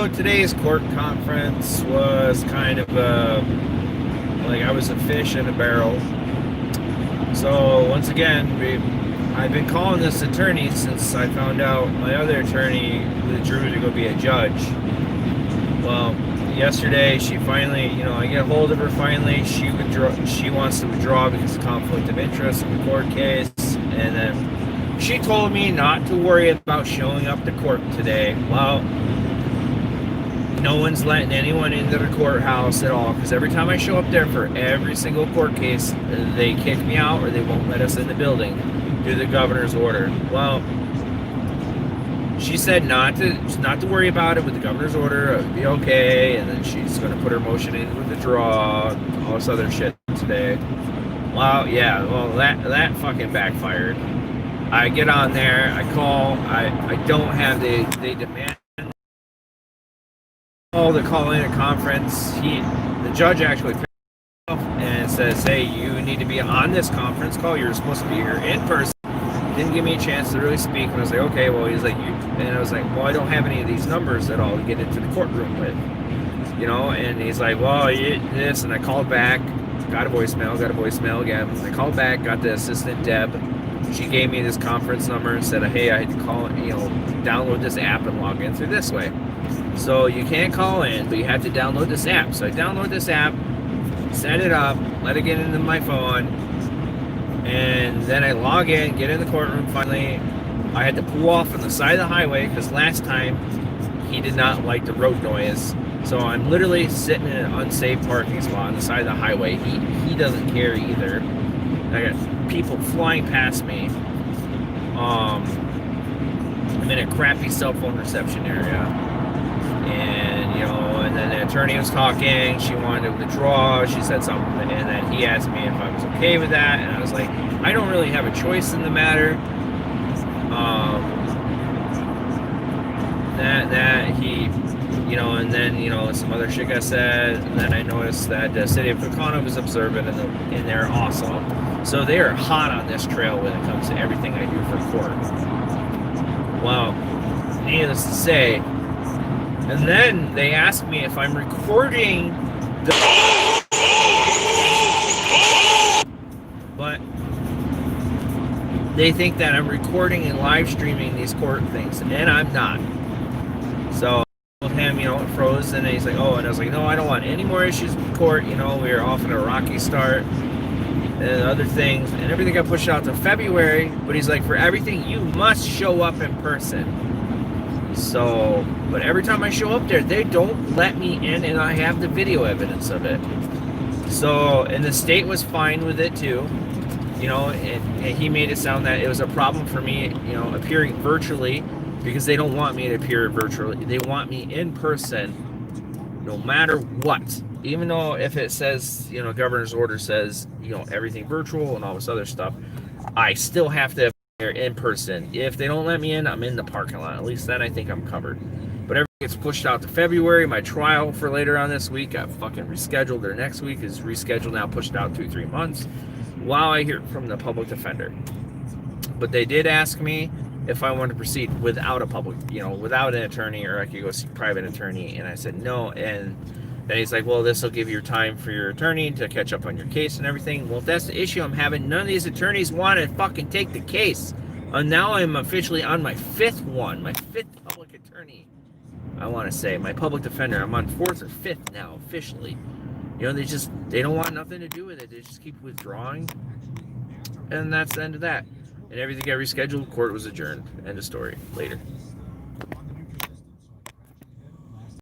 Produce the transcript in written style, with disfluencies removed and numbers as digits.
today's court conference was kind of like I was a fish in a barrel. So once again, I've been calling this attorney since I found out my other attorney withdrew to go be a judge. Well, yesterday she finally, I get a hold of her finally. She wants to withdraw because of conflict of interest in the court case, and then she told me not to worry about showing up to court today. Well, no one's letting anyone into the courthouse at all, because every time I show up there for every single court case, they kick me out or they won't let us in the building due to the governor's order. Well, she said not to worry about it with the governor's order. It would be okay, and then she's going to put her motion in with the draw, all this other shit today. Well, yeah, that fucking backfired. I get on there, I call, I don't have they demand to call in a conference. The judge actually picked up and says, hey, you need to be on this conference call. You're supposed to be here in person. Didn't give me a chance to really speak. And I was like, okay, well, he's like, and I was like, well, I don't have any of these numbers at all to get into the courtroom with, and he's like, well, this, and I called back, got a voicemail again. I called back, got the assistant Deb. She gave me this conference number and said, hey, I had to call, download this app and log in through this way. So you can't call in, but you have to download this app. So I download this app, set it up, let it get into my phone, and then I log in, get in the courtroom. Finally, I had to pull off on the side of the highway because last time he did not like the road noise. So I'm literally sitting in an unsafe parking spot on the side of the highway. He doesn't care either. I got people flying past me. I'm in a crappy cell phone reception area. And then the attorney was talking. She wanted to withdraw. She said something, and then he asked me if I was okay with that, and I was like, I don't really have a choice in the matter. That he, and then some other shit got said, and then I noticed that the city of Pecan was observant, and they're awesome. So they are hot on this trail when it comes to everything I do for court. Well, needless to say. And then they asked me if I'm recording but they think that I'm recording and live streaming these court things, and I'm not. So I told him, it froze, and he's like, oh, and I was like, no, I don't want any more issues with court. We were off on a rocky start and other things, and everything got pushed out to February. But he's like, for everything, you must show up in person. So, but every time I show up there, they don't let me in, and I have the video evidence of it. So, and the state was fine with it too, and he made it sound that it was a problem for me, appearing virtually, because they don't want me to appear virtually. They want me in person, no matter what. Even though if it says, governor's order says, everything virtual and all this other stuff, I still have to in person. If they don't let me in, I'm in the parking lot. At least then I think I'm covered. But everything gets pushed out to February. My trial for later on this week got fucking rescheduled. Or next week is rescheduled now, pushed out 2-3 months while I hear from the public defender. But they did ask me if I wanted to proceed without a public, without an attorney, or I could go see a private attorney, and I said no. And then he's like, well, this will give you time for your attorney to catch up on your case and everything. Well, if that's the issue I'm having, none of these attorneys want to fucking take the case. And now I'm officially on my fifth public attorney. I want to say my public defender. I'm on 4th or 5th now officially. They don't want nothing to do with it. They just keep withdrawing, and that's the end of that. And everything got rescheduled. Court was adjourned. End of story. Later.